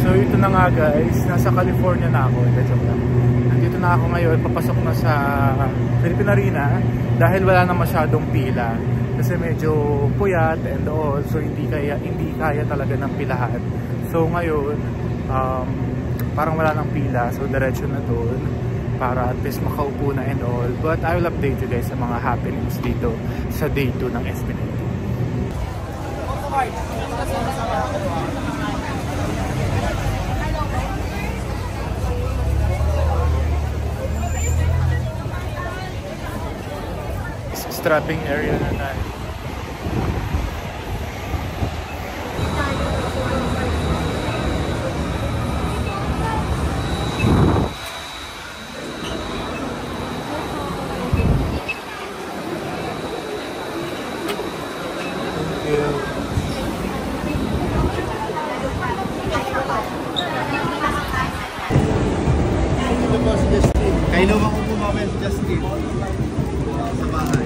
So ito na nga guys, nasa California na ako. Joke lang. Nandito na ako ngayon, papasok na sa Philippine Arena dahil wala na masyadong pila. Kasi medyo puyat and all, so hindi kaya talaga ng pilahan. So ngayon, parang wala nang pila, so diretso na doon para at least makaupo na and all. But I will update you guys sa mga happenings dito sa day 2 ng SB19. Strapping area na tayo. Kailan ako bumabay si Justin sa bahay?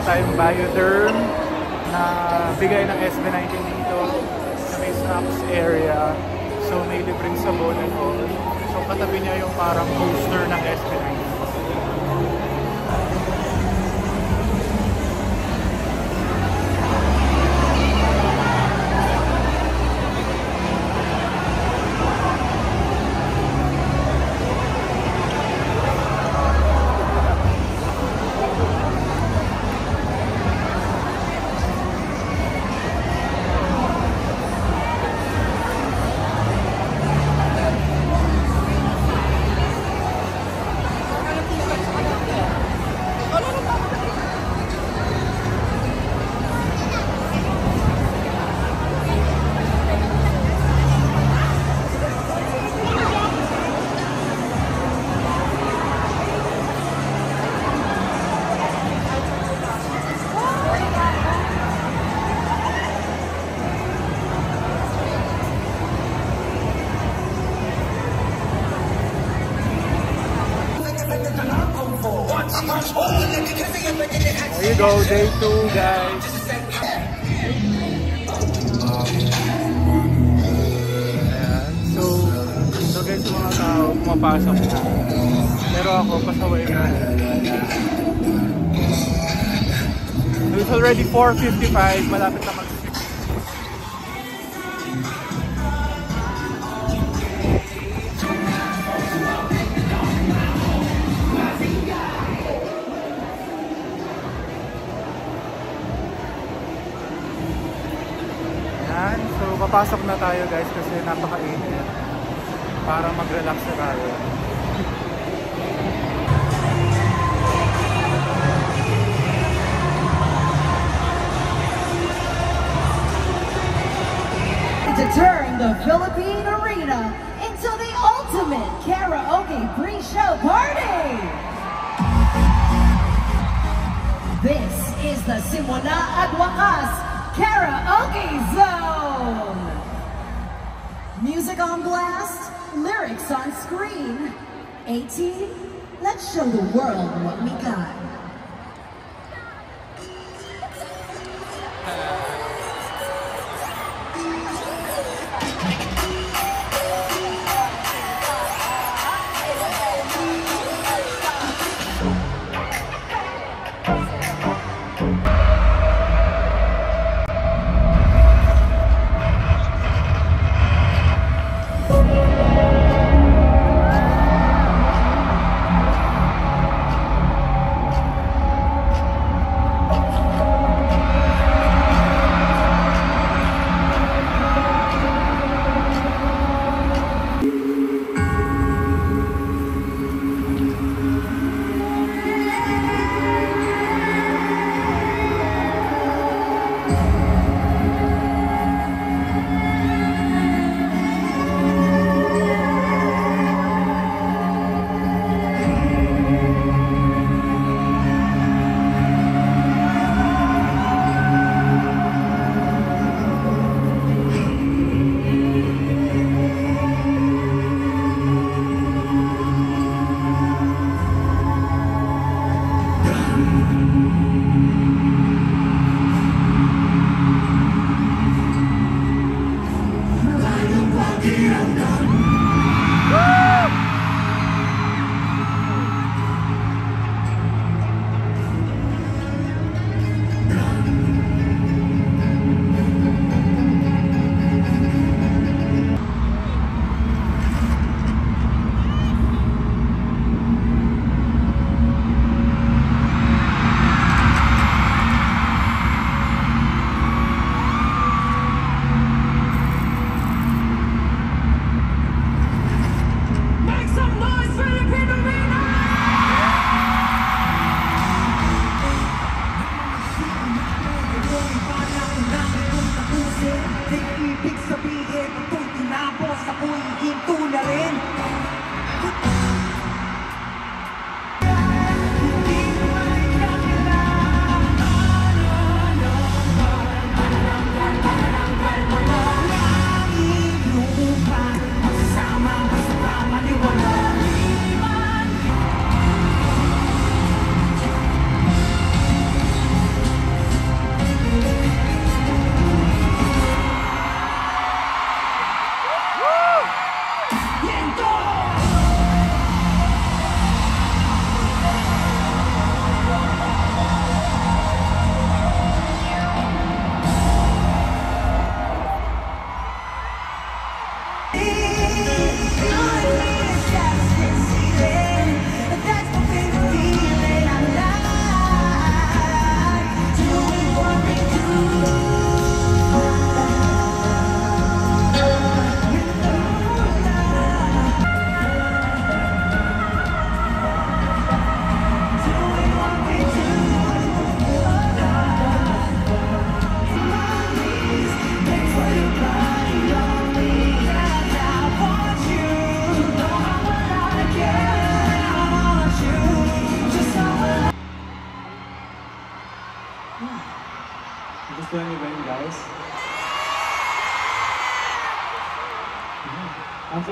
Tayong Bioderm na bigay ng SB19 dito sa may snacks area. So may libreng sabon and all. So katabi niya yung parang booster ng SB19. There you go, day 2 guys. Ayan. So guys, mga tao pumapasok na. Pero ako pasaway na. So it's already 4:55, malapit na mag-6. So papasok na tayo guys kasi napakainit para mag-relax na tayo. To turn the Philippine Arena into the ultimate karaoke pre-show party. This is the Simula at Wakas Karaoke Zone. Music on blast, lyrics on screen. 18, let's show the world what we got.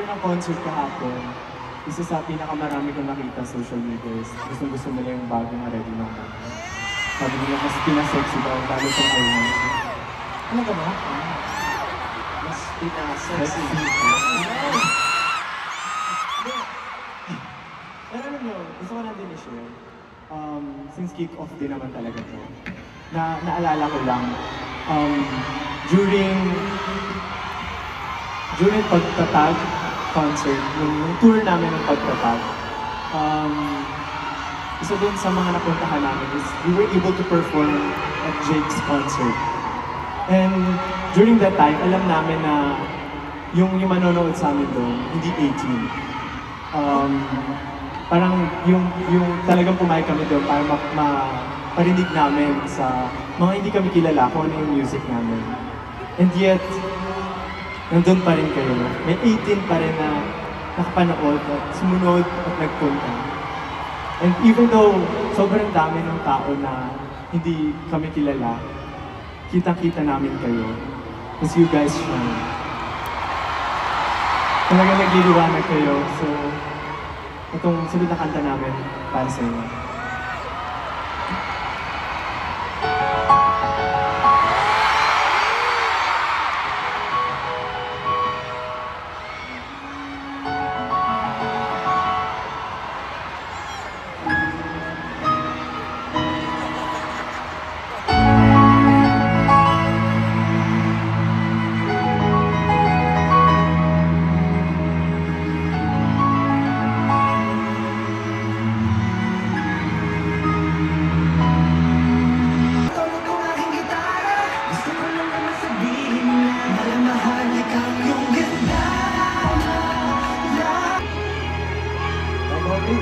after ng concert kahapon, isa sa pinakamarami kong nakita sa social media is gusto nila yung bagong ready ng mga. Sabi nila mas pinasexy daw, lalo sa ngayon. Ano ka ba? Mas pinasexy. Pero alam nyo, gusto ko lang din i-share. Since kick-off din naman talaga to, naalala ko lang, during pagtatag concert, yung tour namin ng pagtatag, isa din sa mga napuntahan namin is we were able to perform at Jake's concert. And during that time, alam namin na yung manonood sa amin doon, hindi 18. Parang yung talagang pumayag kami doon para maparinig namin sa mga hindi kami kilala kung ano yung music namin. And yet, nandun pa rin kayo. May 18 pa rin na nakapanood at sumunod at nagpunta. And even though sobrang dami ng tao na hindi kami kilala, kitang-kita namin kayo. As you guys shine. Talagang nagliliwanag kayo. So, itong sunod na kanta namin para sa inyo.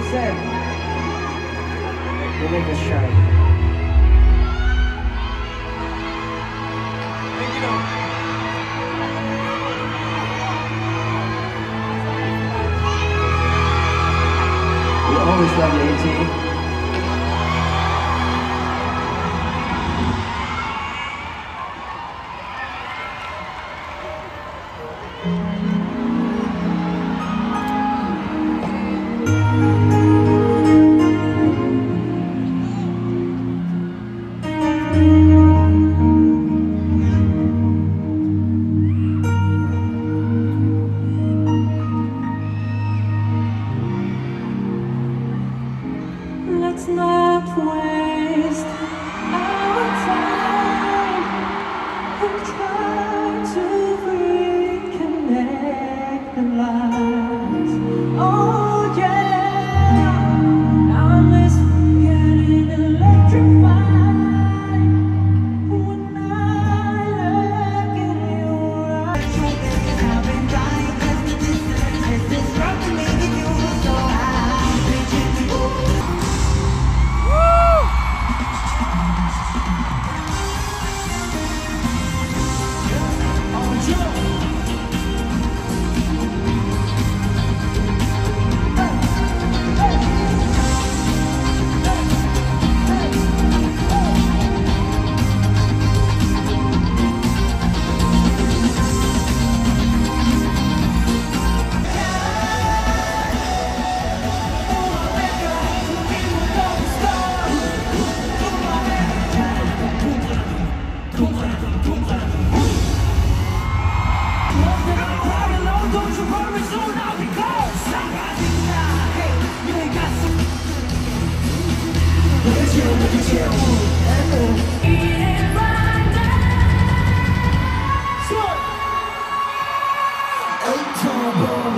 Said, you make us shine. Thank you. We always love you, 18. Let's not waste our time and try to reconnect the lights. Oh yeah, now let's get it electrified. When I look in your eyes, I've been dying just to distance. It's disrupting me and you so high. Reaching to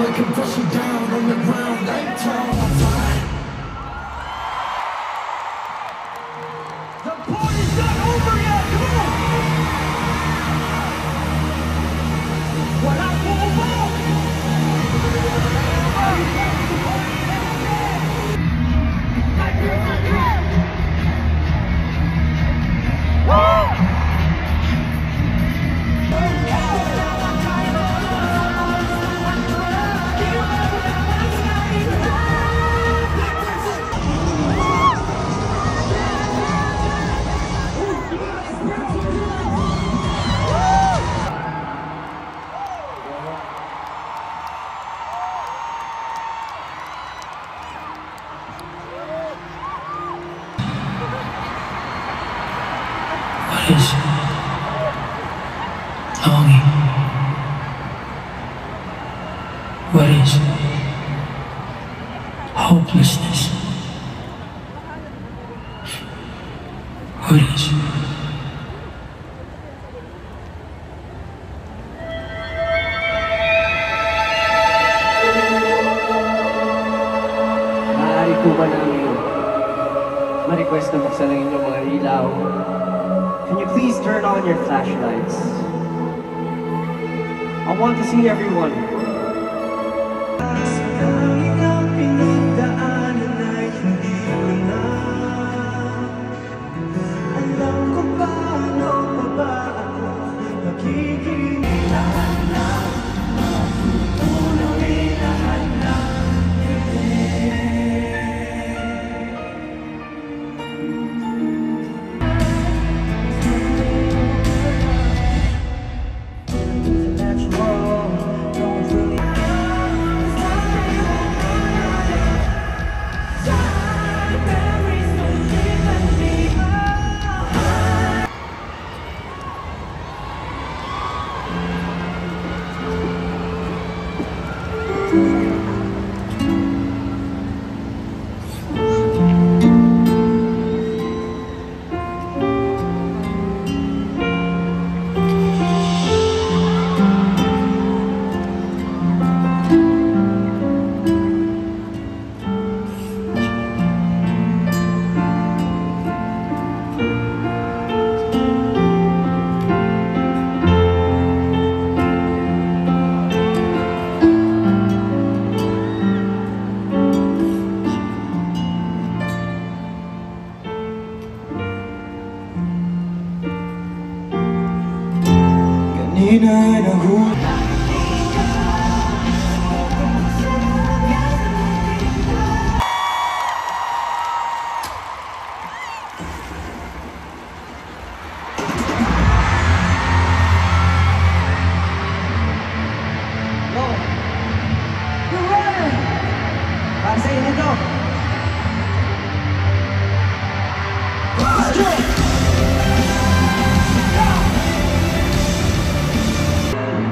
I can push you down on the ground like tall. The party's not over yet. Come on. What I is longing? What is hopelessness? What is maaari po ba namin ma-request na buksan ang inyong mga ilaw? Can you please turn on your flashlights? I want to see everyone.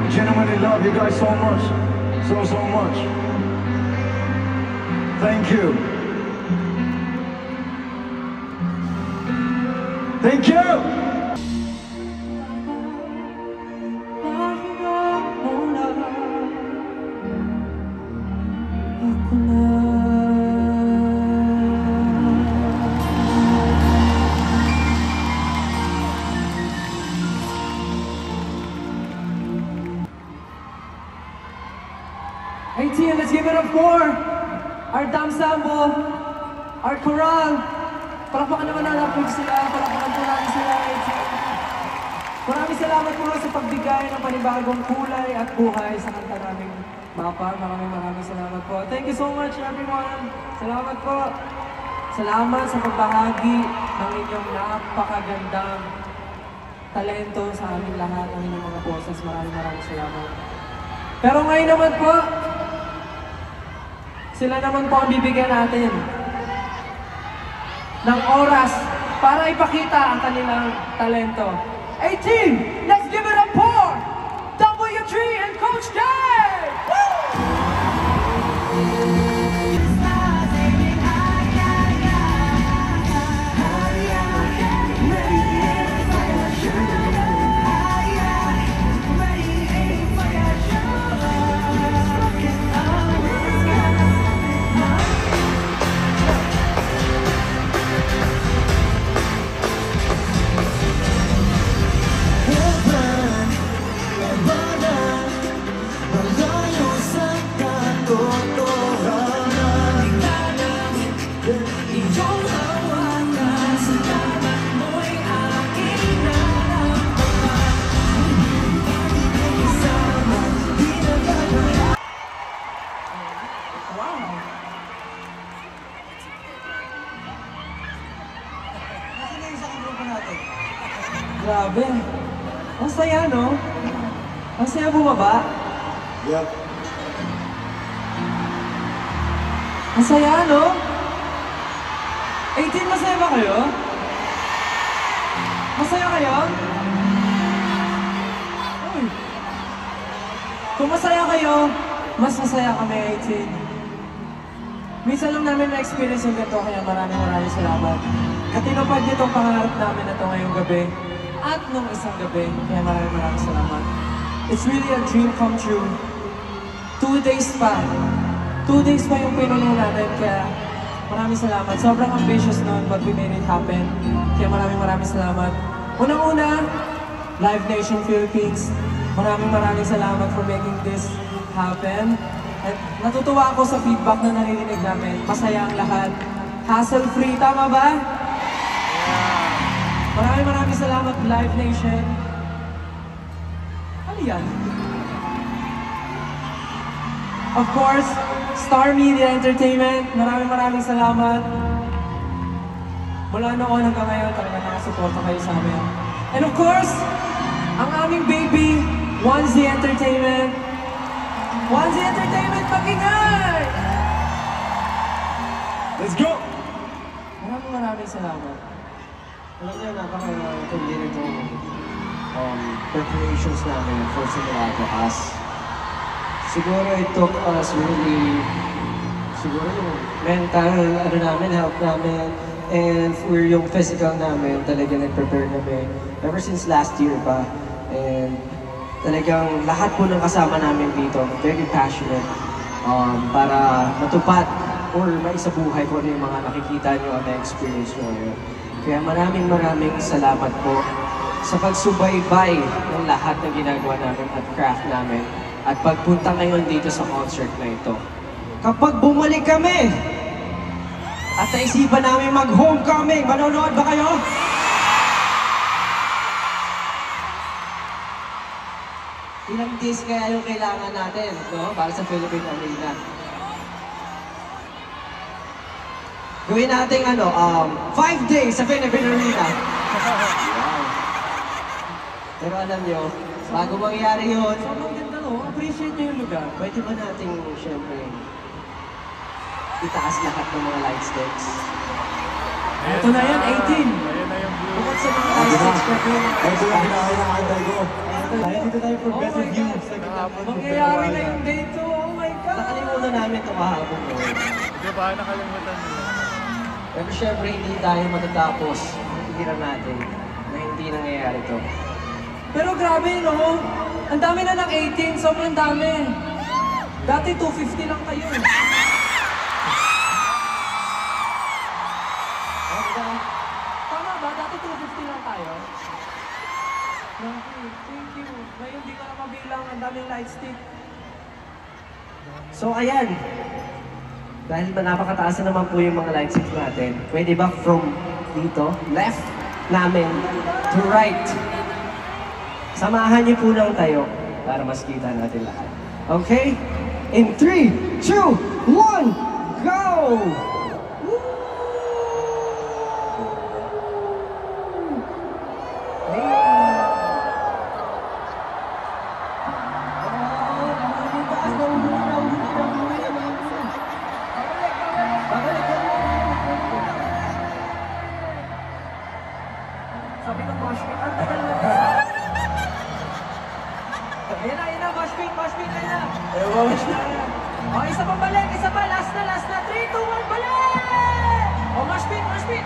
Genuinely love you guys so much, so much. Thank you. Thank you. Hey team, let's give it up for our ensemble, our choral. Palakpakan naman natin sila, palakpakan po natin sila. Maraming salamat po sa pagbigay ng panibagong kulay at buhay sa kanta naming Mapa. Maraming salamat po. Thank you so much everyone. Salamat po. Salamat sa pagbahagi ng inyong napakagandang talento sa aming lahat, ng inyong mga boses. Maraming salamat. Pero ngayon naman po, sila naman po ang bibigyan natin ng oras para ipakita ang kanilang talento. Hey team, let's give it up for W3 and Coach Dave! Grabe. Ang saya, no? Ang saya bumaba. Yeah. Ang saya, no? 18, masaya ba kayo? Masaya kayo? Uy. Kung masaya kayo, mas masaya kami, 18. Minsan lang namin na-experience yung ganito, kaya maraming salamat. Katinupad niyo itong pangarap namin na ito ngayong gabi at nung isang gabi, kaya maraming salamat. It's really a dream come true. 2 days pa. 2 days pa yung pinuno natin, kaya maraming salamat. Sobrang ambitious nun, but we made it happen. Kaya maraming salamat. Unang-una, Live Nation Philippines. Maraming salamat for making this happen. At natutuwa ako sa feedback na naririnig namin. Masaya ang lahat. Hassle-free, tama ba? Maraming salamat, Live Nation. Ano yan? Of course, Star Media Entertainment. Maraming salamat. Mula noon hanggang ngayon, talaga nakasuporta kayo sa amin. And of course, ang aming baby, Onesie Entertainment. Onesie Entertainment, pakinggan! Let's go! Maraming salamat. Alam niyo, napaka-tuloy nitong preparations namin for Simula to Us. Siguro it took us really, siguro yung mental, help namin, and for yung physical namin, talaga nag-prepare namin ever since last year pa. And talagang lahat po ng kasama namin dito, very passionate para matupad or maisabuhay ko yung mga nakikita nyo at na-experience nyo ngayon. Kaya maraming salamat po sa pagsubaybay ng lahat ng ginagawa namin at craft namin at pagpunta ngayon dito sa concert na ito. Kapag bumalik kami at naisipan namin mag-homecoming, manonood ba kayo? Ilang days kaya yung kailangan natin, no? Para sa Philippine Arena. Gawin natin 5 days sa Philippine Arena. Wow. Pero alam nyo, bago mangyari yun, sobrang ganda, no? Appreciate nyo yung lugar. Pwede ba natin, syempre, itaas lahat ng mga light sticks? Ito na yan, 18. Ayun na yung blue. Bukod sa mga light sticks, pwede yung Ito na kinakailangan ko. Dito tayo for Oh better my view. God! Mangyayari na yung day 2, oh my God! Nakalimutan namin ito kahapon. Di ba? Nakalimutan nila. Pero syempre, hindi tayo matatapos. Hihira natin na hindi nangyayari ito. Pero grabe, no? Ang dami na ng 18, sobrang dami. Dati 250 lang kayo. Tama ba? Dati 250 lang tayo. Grabe, thank you. Ngayon di ko na mabilang, ang daming light stick. So ayan, dahil napakataas na naman po yung mga light sticks natin, pwede ba from dito, left namin to right? Samahan niyo po lang tayo para mas kita natin lahat. Okay? In 3, 2, 1, go! Sabi ng moshpit, ang tagal na. Ayan na, moshpit, ayan na. O, isa pa balik, isa pa, last na. 3, 2, 1, balik! O, moshpit, balik!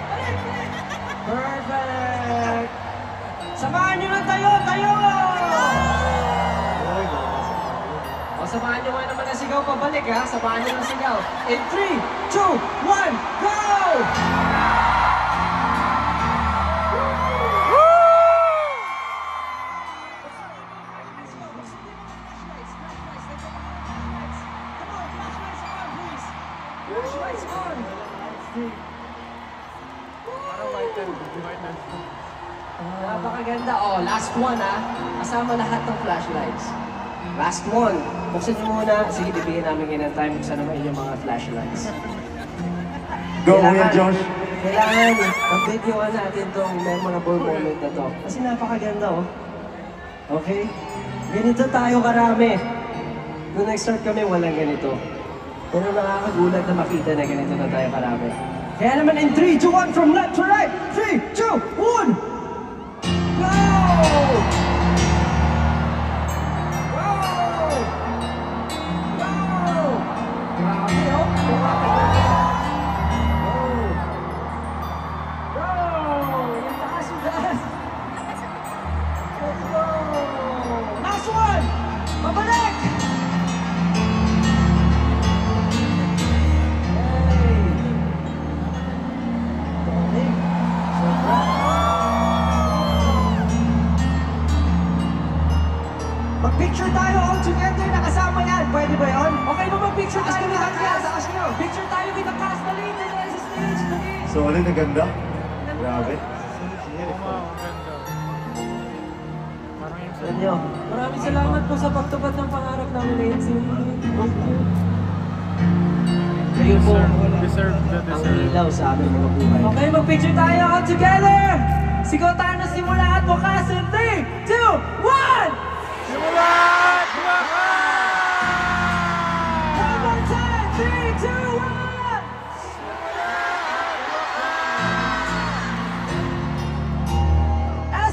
Perfect! Samahan nyo lang tayo! O, samahan nyo nga naman na sigaw pabalik, ha? Samahan nyo lang sigaw. In 3, 2, 1, go! Flashlights on! Parang white and Napakaganda. Oh, last one kasama lahat ng flashlights. Last one. Buksan niyo muna. Sige, bibigyan namin ngayon ng time. Buksan naman yung mga flashlights. Go, Kuya Josh. Kailangan mag-videoan natin tong memorable moment na to. Kasi napakaganda, oh. Okay? Ganito tayo karami. Nung nag-start kami, walang ganito. Pero nakakagulat na makita na ganito na tayo karami. Kaya naman in 3, 2, 1, from left to right. 3, 2, 1! Picture tayo with the cast na dito sa stage. Dali. Solid, ang ganda. Grabe. Parang yung sa... Ganyo. Maraming salamat po sa pagtupad ng pangarap namin na NCT. Kayo po Deserve the ang deserve. ilaw sa aming mga buhay. Okay, mag-picture tayo all together! Sigaw tayo na simula at bukas in 3, 2, 1! Simulan! Buwakan! One more time! 3, 2, 1!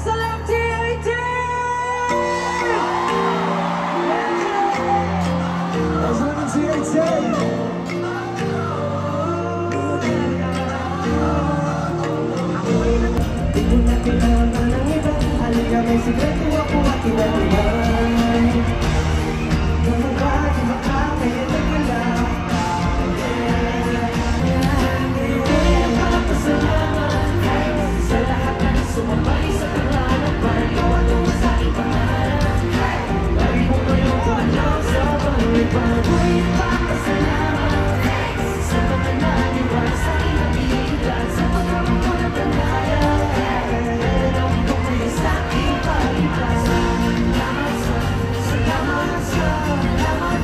SLMT 18! Di na kailangan ng iba. Halika may sikreto ako at kinalihan. Gumagawa, kumakakaya na pala. Ngayon papasalamat sa lahat na sumabay sa pangalapay. Gawa mo sa iba. Lagi mo ngayong alam sa pangalipay. Ngayon papasalamat sa mga naniwala sa inabilidad. Sa pagkakaroon ng pangalan.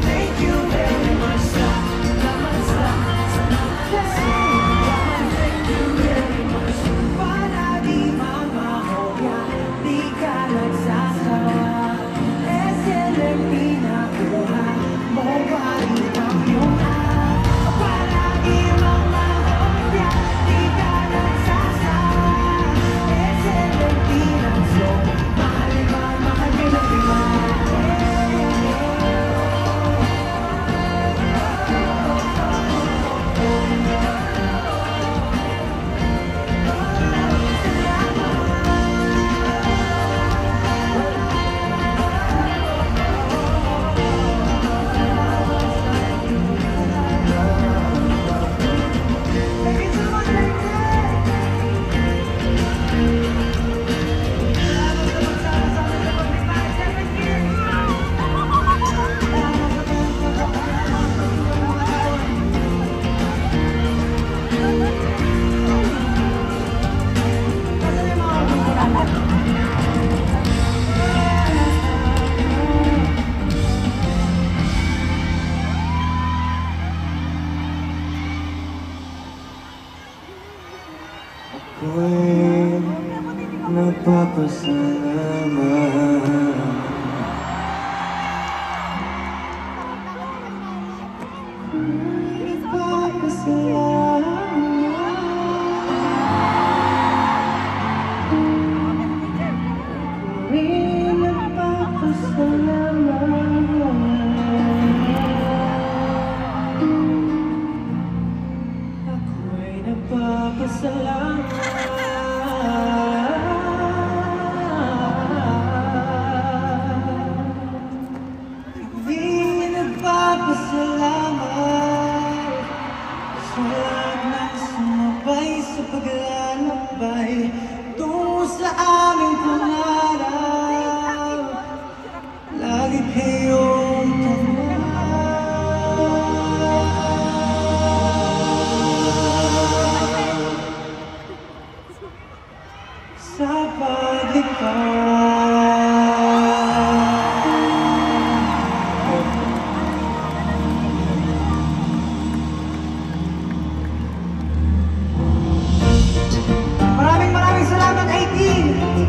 Thank you very much. Salamat, thank you very much. Palagi mamahogya, di ka nagsasawa. SLMT nakuha mo ba ikaw yun na? Palagi mamahogya, di ka nagsasawa. SLMT nagso, mahal ka na iba. Ako'y nagpapasalamat. Paglalakbay tungo sa aming pangarap, lagi kayong tanggap sa paglikha. Maraming salamat, 18!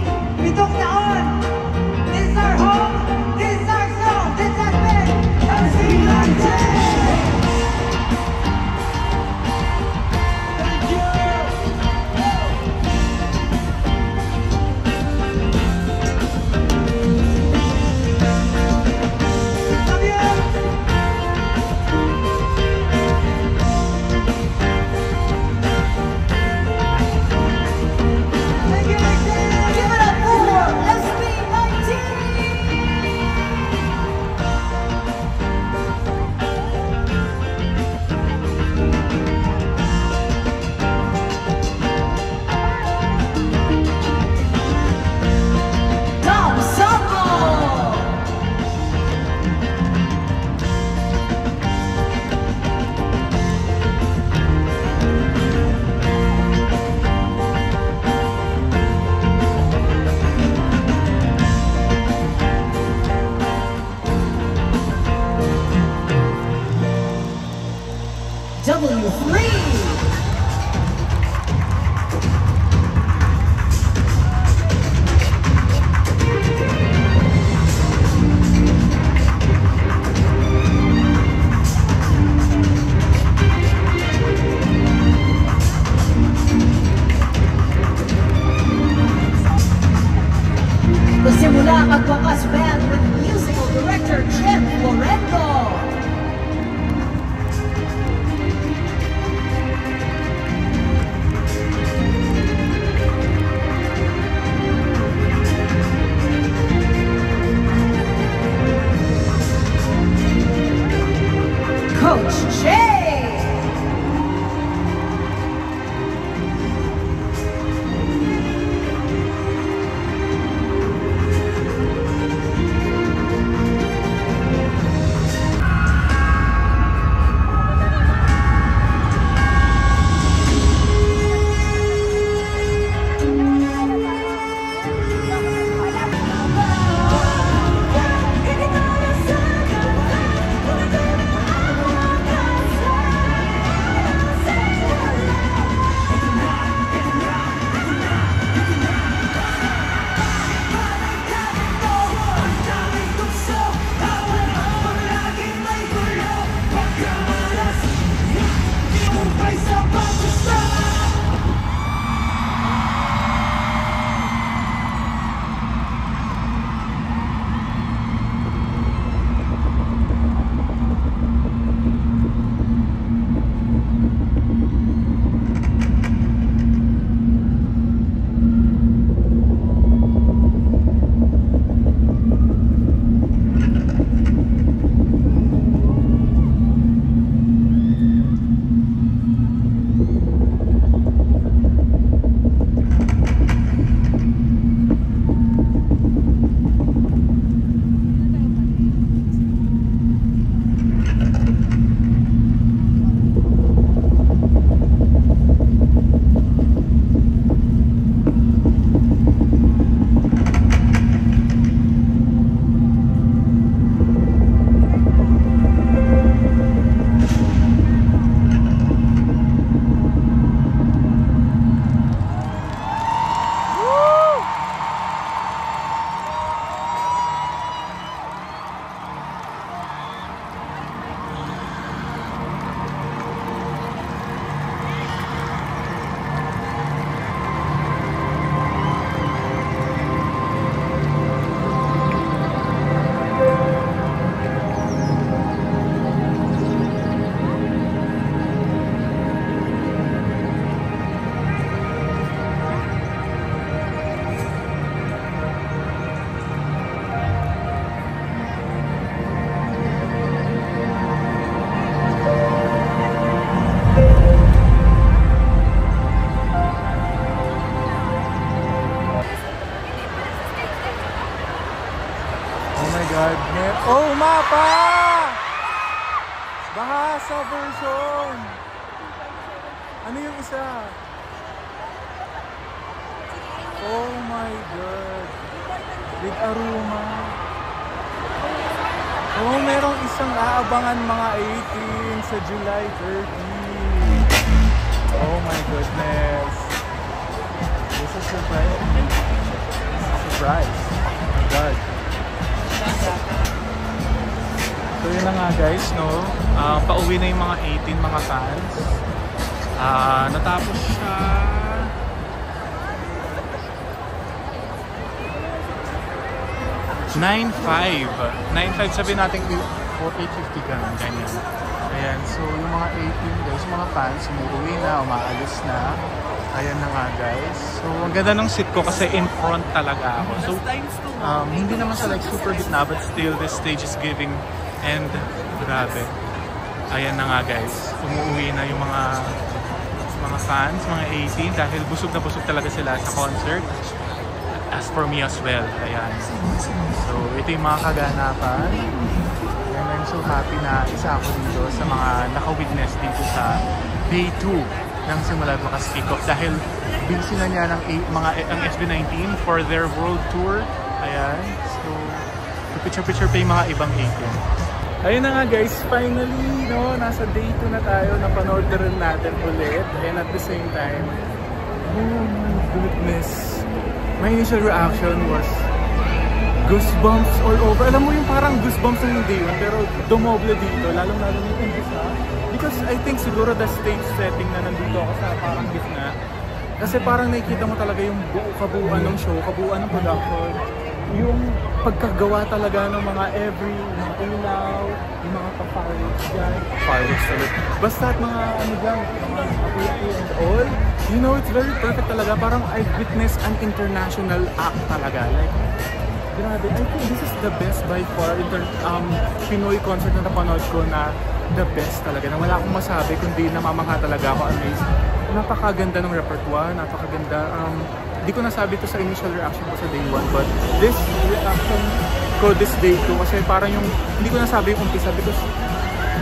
the Simula Magwakas Band with musical director Jim Florento. Coach Jay. Oh, mapa! Bahasa version. Ano yung isa? Oh my God. With Aruma. Oh, merong isang aabangan mga 18 sa July 30. Oh my goodness. This is a surprise. This is a surprise. Oh my God. So yun na nga guys, no? Pauwi na yung mga 18 mga fans. Natapos siya 9:05 sabihin natin 8:50 ganyan. Ayan, so yung mga 18 guys, mga fans umuwi na, umaalis na. Ayan na nga guys. So ang ganda ng seat ko kasi in front talaga ako. So hindi naman sa like super gitna, but still this stage is giving. And grabe. Ayan na nga guys. Umuwi na yung mga fans, mga 18 dahil busog na busog talaga sila sa concert. As for me as well. Ayan. So ito yung mga kaganapan. And I'm so happy na isa ako dito sa mga naka-witness dito sa day 2 ng Simula Magwakas Kickoff dahil busy na niya ng ang SB19 for their world tour. Ayan. So picture-picture pa yung mga ibang 18. Ayun na nga guys, finally, no, nasa day 2 na tayo, napanood na rin natin ulit. And at the same time, oh my goodness, my initial reaction was goosebumps all over. Alam mo yung parang goosebumps na hindi yun, pero dumoble dito, lalong-lalo yung umpisa. Because I think siguro the stage setting na nandito ako sa parang gitna. Kasi parang nakikita mo talaga yung kabuuan ng show, kabuuan ng production. yung pagkagawa talaga ng mga mga ilaw, yung mga pa-fireworks dyan. Fireworks ulit. Basta at mga ano dyan, mga activity and all. You know, it's very perfect talaga. Parang I've witnessed an international act talaga. Like, grabe. I think this is the best by far Pinoy concert na napanood ko na the best talaga. Na wala akong masabi kundi namamangha talaga ako, amazed. Napakaganda ng repertoire, napakaganda. Di ko nasabi to sa initial reaction ko sa day 1, but this reaction ko this day 2 kasi parang yung, hindi ko nasabi yung umpisa because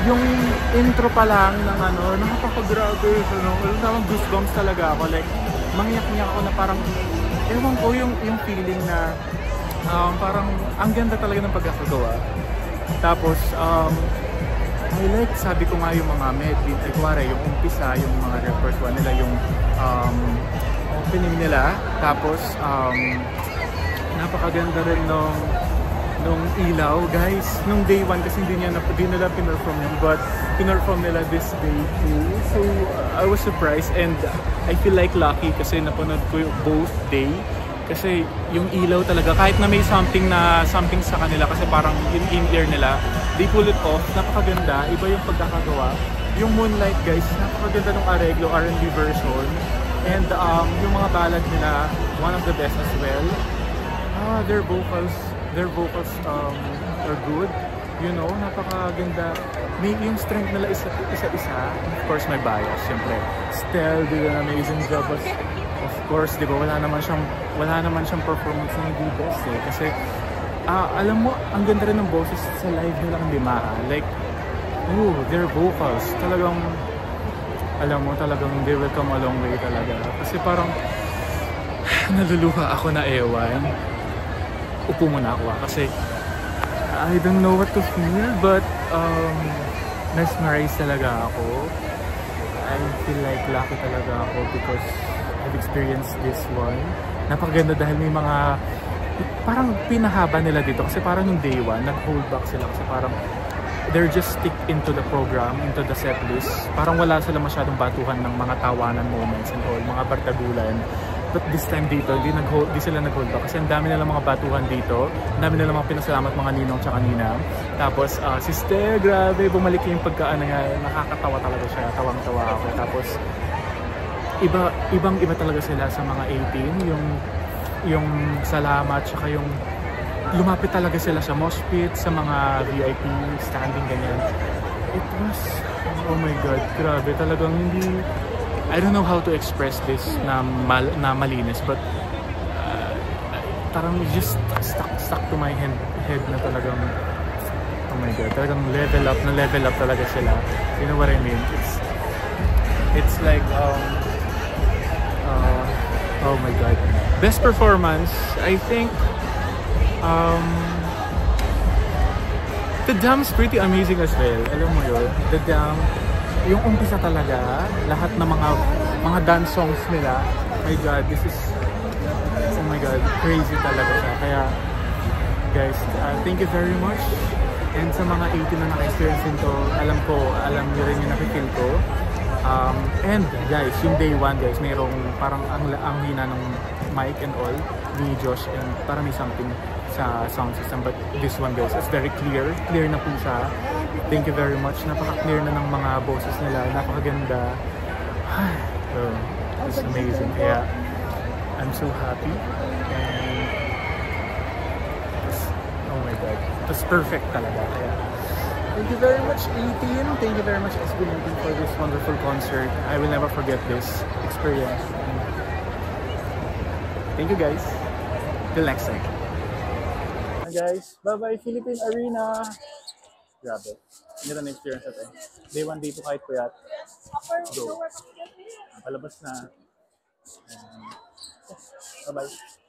yung intro pa lang ng ano, napakagrabe, ano, tamang goosebumps talaga ako. Like, mangyak-ngyak ako na parang, ewan ko yung feeling na parang ang ganda talaga ng pagkakagawa. Tapos, I like, sabi ko nga yung mga medley, yung umpisa, yung mga repertoire nila, yung opening nila. Tapos, napakaganda rin nung ilaw, guys. Nung day 1 kasi hindi nila pinerform yun, but pinerform nila this day 2. So, I was surprised and I feel like lucky kasi napanood ko yung both day. Kasi yung ilaw talaga, kahit na may something sa kanila kasi parang yung in-ear nila, they pull it off. Napakaganda, iba yung pagkakagawa. Yung Moonlight, guys, napakaganda ng areglo, R&B version. And yung mga ballad nila, one of the best as well. Their vocals are good. You know, napakaganda. May yung strength nila isa-isa. Of course, may bias, syempre. Stell did an amazing job. Of course, di ba, wala naman siyang performance na hindi best eh. Kasi, alam mo, ang ganda rin ng boses sa live nila ng Limaha. Like, their vocals, talagang, alam mo, talagang they will come a long way talaga. Kasi parang, naluluha ako na ewan. Upo muna ako kasi, I don't know what to feel, but, mesmerized talaga ako. I feel like lucky talaga ako because I've experienced this one. Napakaganda dahil may mga parang pinahaba nila dito kasi parang yung day 1 nag-hold back sila kasi parang they're just stick into the program, into the set list. Parang wala sila masyadong batuhan ng mga tawanan moments and all, mga bardagulan. But this time dito, di sila nag-hold back kasi ang dami nilang mga batuhan dito. Ang dami nilang mga pinasalamat mga ninong tsaka ninang. Tapos si Ste, grabe, bumalik yung pagkaan niya, nakakatawa talaga siya, tawang-tawa ako. Tapos ibang-iba talaga sila sa mga 18, yung salamat tsaka yung lumapit talaga sila sa mosh pit, sa mga VIP standing ganyan. It was, oh my god, grabe, talagang hindi, I don't know how to express this na malinis, but parang just stuck to my head na talagang, oh my god, talagang level up talaga sila. You know what I mean? It's like oh my god, best performance, I think The Dam's pretty amazing as well. Alam mo yun, The Dam, yung umpisa talaga, lahat ng mga dance songs nila, oh my god, this is, oh my god, crazy talaga siya. Kaya guys, thank you very much. And sa mga 18 na naka-experience nito, alam nyo rin yung nakikil ko. And guys, yung day 1 guys, mayroong parang ang hina ng mic and all ni Josh, and parang may something sa sound system, but this one guys, it's very clear na po siya. Thank you very much, napaka-clear na ng mga boses nila, napakaganda. So, it's amazing, kaya I'm so happy. And oh my god, it was perfect talaga. Kaya thank you very much 18, thank you very much SB19 for this wonderful concert. I will never forget this experience. Thank you guys, till next time. Hi guys, bye bye Philippine Arena. Grabe, ganda na experience natin. Day 1, day 2 kahit puyat. Go. Palabas na. Bye bye.